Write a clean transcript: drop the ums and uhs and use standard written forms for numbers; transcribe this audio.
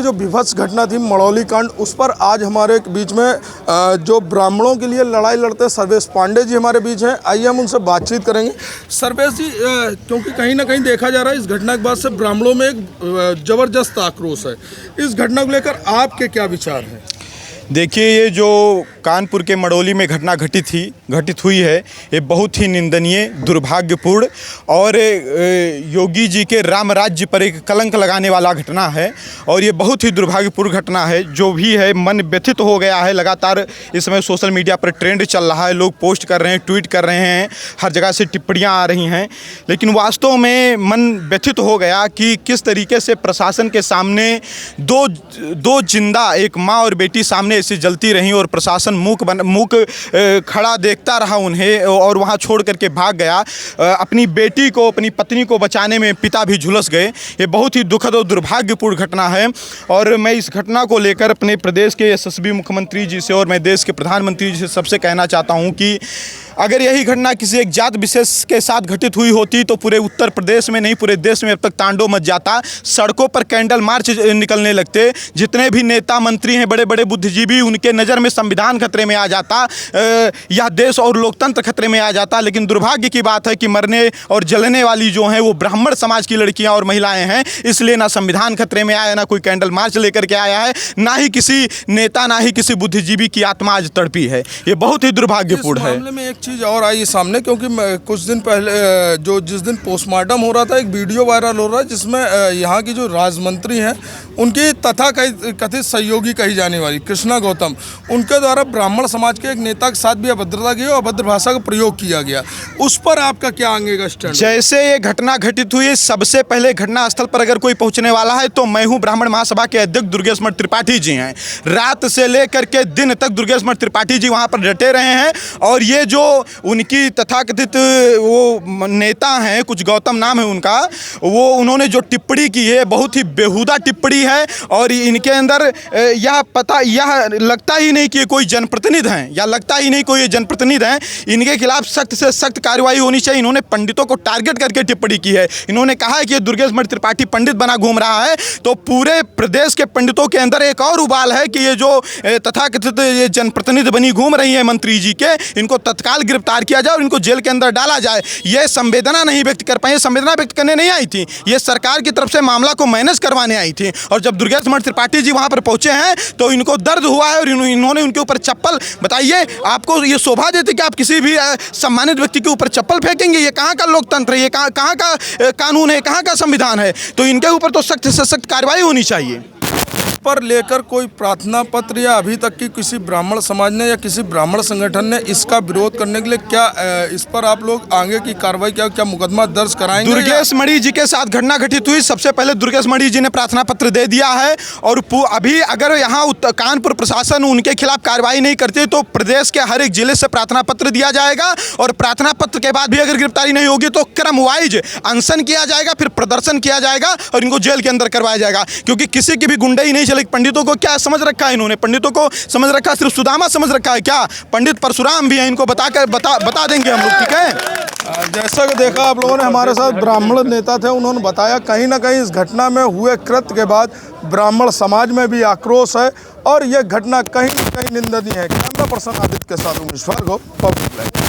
जो विभत्स घटना थी मड़ौली कांड, उस पर आज हमारे बीच में जो ब्राह्मणों के लिए लड़ाई लड़ते सर्वेश पांडे जी हमारे बीच हैं। आइए हम उनसे बातचीत करेंगे। सर्वेश जी, क्योंकि कहीं ना कहीं देखा जा रहा है इस घटना के बाद से ब्राह्मणों में एक जबरदस्त आक्रोश है, इस घटना को लेकर आपके क्या विचार हैं? देखिए, ये जो कानपुर के मड़ौली में घटना घटित हुई है, ये बहुत ही निंदनीय, दुर्भाग्यपूर्ण और योगी जी के राम राज्य पर एक कलंक लगाने वाला घटना है। और ये बहुत ही दुर्भाग्यपूर्ण घटना है। जो भी है, मन व्यथित हो गया है। लगातार इस समय सोशल मीडिया पर ट्रेंड चल रहा है, लोग पोस्ट कर रहे हैं, ट्वीट कर रहे हैं, हर जगह से टिप्पणियाँ आ रही हैं। लेकिन वास्तव में मन व्यथित हो गया कि किस तरीके से प्रशासन के सामने दो जिंदा, एक माँ और बेटी सामने ऐसी जलती रहीं और प्रशासन मूक खड़ा देखता रहा उन्हें और वहां छोड़ करके भाग गया। अपनी बेटी को, अपनी पत्नी को बचाने में पिता भी झुलस गए। ये बहुत ही दुखद और दुर्भाग्यपूर्ण घटना है। और मैं इस घटना को लेकर अपने प्रदेश के यशस्वी मुख्यमंत्री जी से और मैं देश के प्रधानमंत्री जी से सबसे कहना चाहता हूं कि अगर यही घटना किसी एक जात विशेष के साथ घटित हुई होती तो पूरे उत्तर प्रदेश में नहीं, पूरे देश में अब तक तांडव मच जाता। सड़कों पर कैंडल मार्च निकलने लगते। जितने भी नेता मंत्री हैं, बड़े बड़े बुद्धिजीवी, उनके नज़र में संविधान खतरे में आ जाता, यह देश और लोकतंत्र खतरे में आ जाता। लेकिन दुर्भाग्य की बात है कि मरने और जलने वाली जो हैं वो ब्राह्मण समाज की लड़कियां और महिलाएं हैं। इसलिए ना संविधान खतरे में आया, ना कोई कैंडल मार्च लेकर के आया है, ना ही किसी नेता, ना ही किसी बुद्धिजीवी की आत्मा आज तड़पी है। ये बहुत ही दुर्भाग्यपूर्ण है। चीज़ और आई सामने, क्योंकि कुछ दिन पहले जिस दिन पोस्टमार्टम हो रहा था, एक वीडियो वायरल हो रहा है जिसमें यहाँ की जो राज्य हैं उनकी तथा कथित सहयोगी कही जाने वाली कृष्णा गौतम, उनके द्वारा ब्राह्मण समाज के एक नेता के साथ भी अभद्रता की और अभद्र भाषा का प्रयोग किया गया। उस पर आपका क्या आगे का स्टैंड? जैसे ये घटना घटित हुई, सबसे पहले घटनास्थल पर अगर कोई पहुंचने वाला है तो मैं हूं। ब्राह्मण महासभा के अध्यक्ष दुर्गेश मठ त्रिपाठी जी हैं। रात से लेकर के दिन तक दुर्गेश मठ त्रिपाठी जी वहां पर डटे रहे हैं। और ये जो उनकी तथाकथित वो नेता हैं, कुछ गौतम नाम है उनका, वो उन्होंने जो टिप्पणी की है बहुत ही बेहुदा टिप्पणी है। और इनके अंदर यह लगता ही नहीं कि कोई जनप्रतिनिधि हैं, या लगता ही नहीं कोई ये जनप्रतिनिधि हैं। इनके खिलाफ सख्त से सख्त कार्रवाई होनी चाहिए। इन्होंने पंडितों को टारगेट करके टिप्पणी की है। इन्होंने कहा है कि दुर्गेश मठ त्रिपाठी पंडित बना घूम रहा है। तो पूरे प्रदेश के पंडितों के अंदर एक और उबाल है कि ये जो तथाकथित ये जनप्रतिनिधि बनी घूम रही है मंत्री जी के, इनको तत्काल गिरफ्तार किया जाए और इनको जेल के अंदर डाला जाए। ये संवेदना नहीं व्यक्त कर पाए, संवेदना व्यक्त करने नहीं आई थी, ये सरकार की तरफ से मामला को मैनेज करवाने आई थी। और जब दुर्गेश मठ त्रिपाठी जी वहां पर पहुंचे हैं तो इनको दर्द हुआ है और इन्होंने उनके ऊपर चप्पल, बताइए आपको ये शोभा देती कि आप किसी भी सम्मानित व्यक्ति के ऊपर चप्पल फेंकेंगे? ये कहाँ का लोकतंत्र है? ये कहाँ का कानून है? कहाँ का संविधान है? तो इनके ऊपर तो सख्त से सख्त कार्रवाई होनी चाहिए। पर लेकर कोई प्रार्थना पत्र या अभी तक की किसी ब्राह्मण समाज ने या किसी ब्राह्मण संगठन ने इसका विरोध करने के लिए क्या इस पर आप लोग आगे की कार्रवाई क्या मुकदमा दर्ज कराएंगे? दुर्गेश मणि जी के साथ घटना घटित हुई, सबसे पहले दुर्गेश मणि जी ने प्रार्थना पत्र दे दिया है। और अभी अगर यहाँ कानपुर प्रशासन उनके खिलाफ कार्रवाई नहीं करती तो प्रदेश के हर एक जिले से प्रार्थना पत्र दिया जाएगा। और प्रार्थना पत्र के बाद भी अगर गिरफ्तारी नहीं होगी तो क्रम वाइज अनशन किया जाएगा, फिर प्रदर्शन किया जाएगा और इनको जेल के अंदर करवाया जाएगा। क्योंकि किसी की भी गुंडई नहीं। पंडितों को क्या समझ रखा है इन्होंने? पंडितों को समझ रखा सिर्फ सुदामा समझ रखा है क्या? पंडित परशुराम भी हैं, इनको बता देंगे हम लोग, ठीक है? जैसा कि देखा आप लोगों ने, हमारे साथ ब्राह्मण नेता थे, उन्होंने बताया कहीं ना कहीं इस घटना में हुए कृत्य के बाद ब्राह्मण समाज में भी आक्रोश है और यह घटना कहीं ना कहीं निंदनीय है। कैमरा पर्सन आदित्य के साथ उमेश भार्गव, पब्लिक लाइव।